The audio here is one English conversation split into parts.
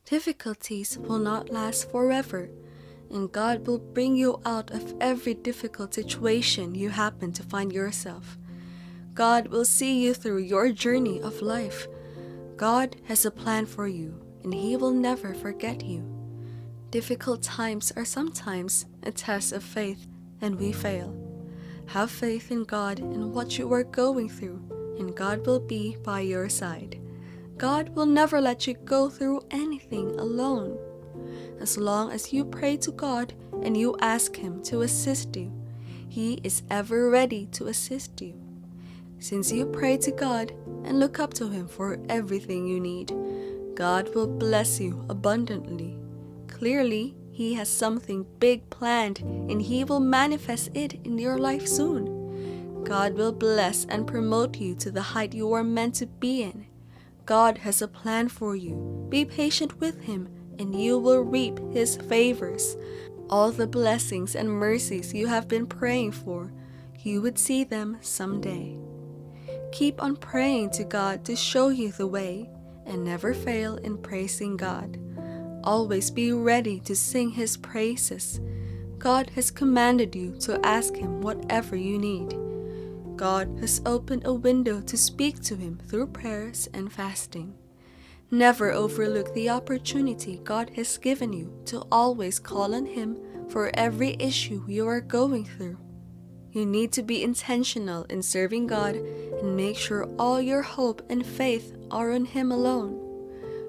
Difficulties will not last forever, and God will bring you out of every difficult situation you happen to find yourself. God will see you through your journey of life. God has a plan for you, and He will never forget you. Difficult times are sometimes a test of faith, and we fail. Have faith in God and what you are going through, and God will be by your side. God will never let you go through anything alone. As long as you pray to God and you ask Him to assist you, He is ever ready to assist you. Since you pray to God and look up to Him for everything you need, God will bless you abundantly. Clearly, He has something big planned, and He will manifest it in your life soon. God will bless and promote you to the height you are meant to be in. God has a plan for you. Be patient with Him, and you will reap His favors. All the blessings and mercies you have been praying for, you would see them someday. Keep on praying to God to show you the way, and never fail in praising God. Always be ready to sing His praises. God has commanded you to ask Him whatever you need. God has opened a window to speak to Him through prayers and fasting. Never overlook the opportunity God has given you to always call on Him for every issue you are going through. You need to be intentional in serving God and make sure all your hope and faith are on Him alone.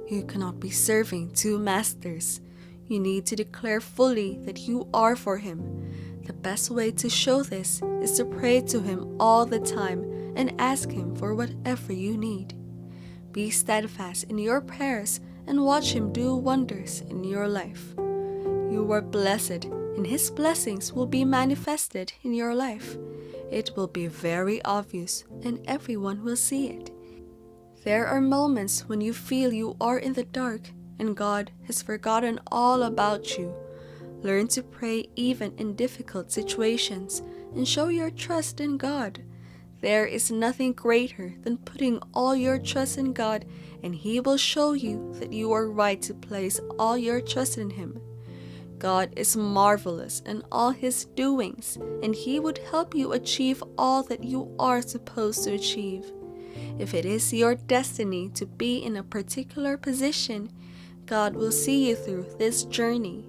You cannot be serving two masters. You need to declare fully that you are for Him. The best way to show this is to pray to Him all the time and ask Him for whatever you need. Be steadfast in your prayers and watch Him do wonders in your life. You are blessed, and His blessings will be manifested in your life. It will be very obvious, and everyone will see it. There are moments when you feel you are in the dark and God has forgotten all about you. Learn to pray even in difficult situations and show your trust in God. There is nothing greater than putting all your trust in God, and He will show you that you are right to place all your trust in Him. God is marvelous in all His doings, and He would help you achieve all that you are supposed to achieve. If it is your destiny to be in a particular position, God will see you through this journey.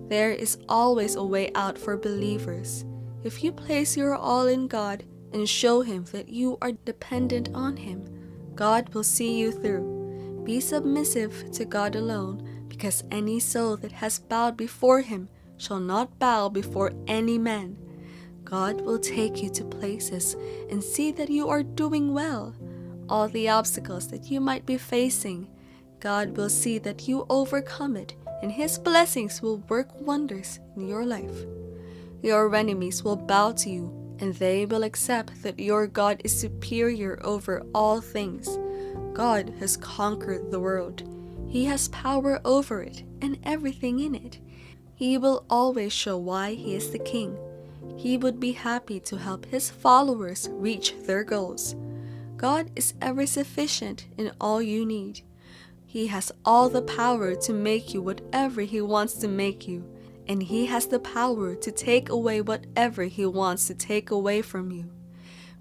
There is always a way out for believers. If you place your all in God and show Him that you are dependent on Him, God will see you through. Be submissive to God alone, because any soul that has bowed before Him shall not bow before any man. God will take you to places and see that you are doing well. All the obstacles that you might be facing, God will see that you overcome it, and His blessings will work wonders in your life. Your enemies will bow to you, and they will accept that your God is superior over all things. God has conquered the world. He has power over it and everything in it. He will always show why He is the King. He would be happy to help His followers reach their goals. God is ever sufficient in all you need. He has all the power to make you whatever He wants to make you, and He has the power to take away whatever He wants to take away from you.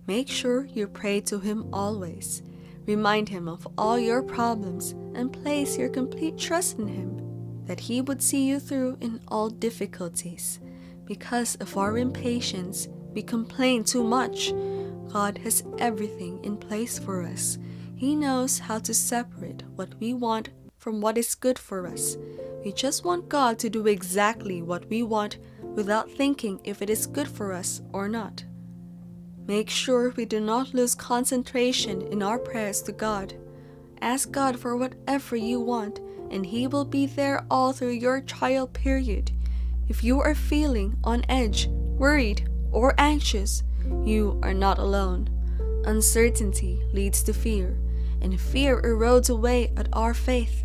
Make sure you pray to Him always. Remind Him of all your problems and place your complete trust in Him, that He would see you through in all difficulties. Because of our impatience, we complain too much. God has everything in place for us. He knows how to separate what we want from what is good for us. We just want God to do exactly what we want without thinking if it is good for us or not. Make sure we do not lose concentration in our prayers to God. Ask God for whatever you want, and He will be there all through your trial period. If you are feeling on edge, worried, or anxious, you are not alone. Uncertainty leads to fear, and fear erodes away at our faith.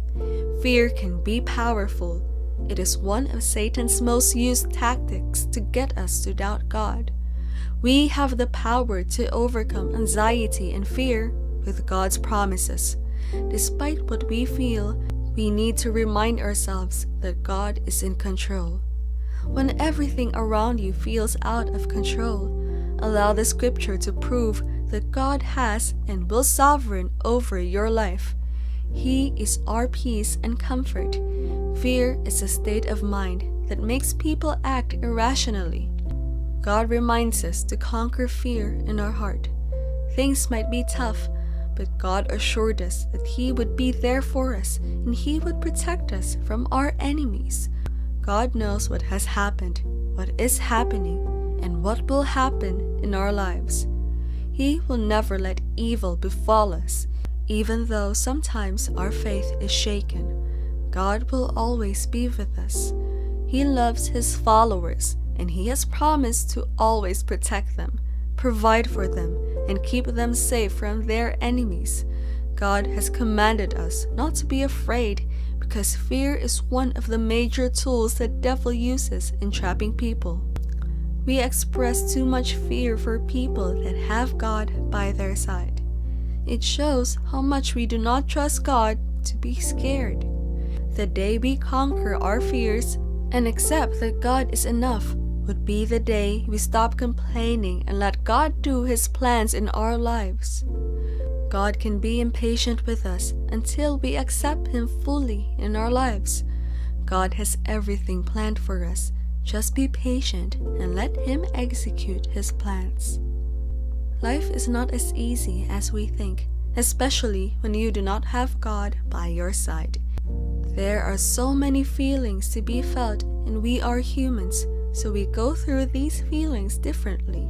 Fear can be powerful. It is one of Satan's most used tactics to get us to doubt God. We have the power to overcome anxiety and fear with God's promises. Despite what we feel, We need to remind ourselves that God is in control. When everything around you feels out of control, allow the scripture to prove that God has and will sovereign over your life. He is our peace and comfort. Fear is a state of mind that makes people act irrationally. God reminds us to conquer fear in our heart. Things might be tough, but God assured us that He would be there for us and He would protect us from our enemies. God knows what has happened, what is happening, and what will happen in our lives. He will never let evil befall us, even though sometimes our faith is shaken. God will always be with us. He loves His followers, and He has promised to always protect them, provide for them, and keep them safe from their enemies. God has commanded us not to be afraid, because fear is one of the major tools the devil uses in trapping people. We express too much fear for people that have God by their side. It shows how much we do not trust God to be scared. The day we conquer our fears and accept that God is enough would be the day we stop complaining and let God do His plans in our lives. God can be impatient with us until we accept Him fully in our lives. God has everything planned for us. Just be patient and let Him execute His plans. Life is not as easy as we think, especially when you do not have God by your side. There are so many feelings to be felt, and we are humans, so we go through these feelings differently.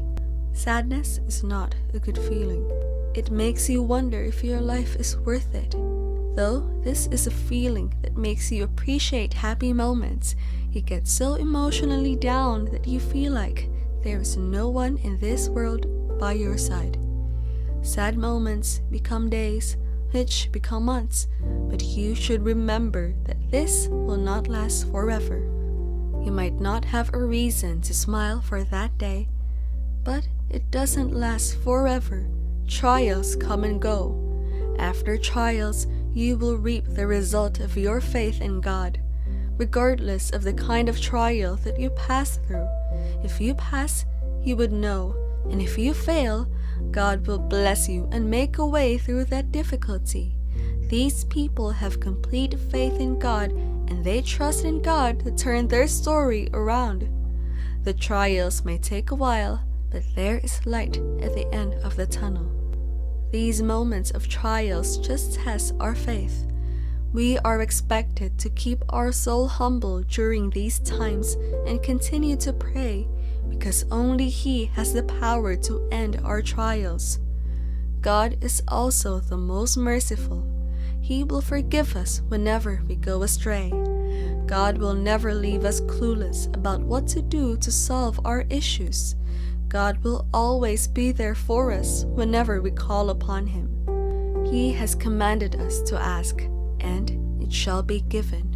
Sadness is not a good feeling. It makes you wonder if your life is worth it. Though this is a feeling that makes you appreciate happy moments, you get so emotionally down that you feel like there is no one in this world by your side. Sad moments become days, which become months, but you should remember that this will not last forever. You might not have a reason to smile for that day, but it doesn't last forever. Trials come and go. After trials, you will reap the result of your faith in God, regardless of the kind of trial that you pass through. If you pass, you would know, and if you fail, God will bless you and make a way through that difficulty. These people have complete faith in God, and they trust in God to turn their story around. The trials may take a while, but there is light at the end of the tunnel. These moments of trials just test our faith. We are expected to keep our soul humble during these times and continue to pray, because only He has the power to end our trials. God is also the most merciful. He will forgive us whenever we go astray. God will never leave us clueless about what to do to solve our issues. God will always be there for us whenever we call upon Him. He has commanded us to ask, and it shall be given.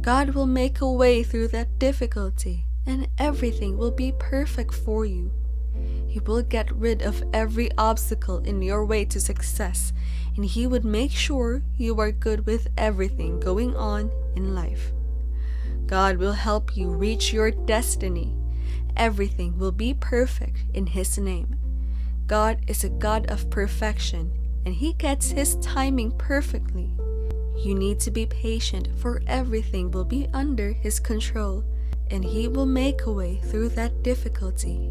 God will make a way through that difficulty, and everything will be perfect for you. He will get rid of every obstacle in your way to success, and He would make sure you are good with everything going on in life. God will help you reach your destiny. Everything will be perfect in His name. God is a God of perfection, and He gets His timing perfectly. You need to be patient, for everything will be under His control, and He will make a way through that difficulty.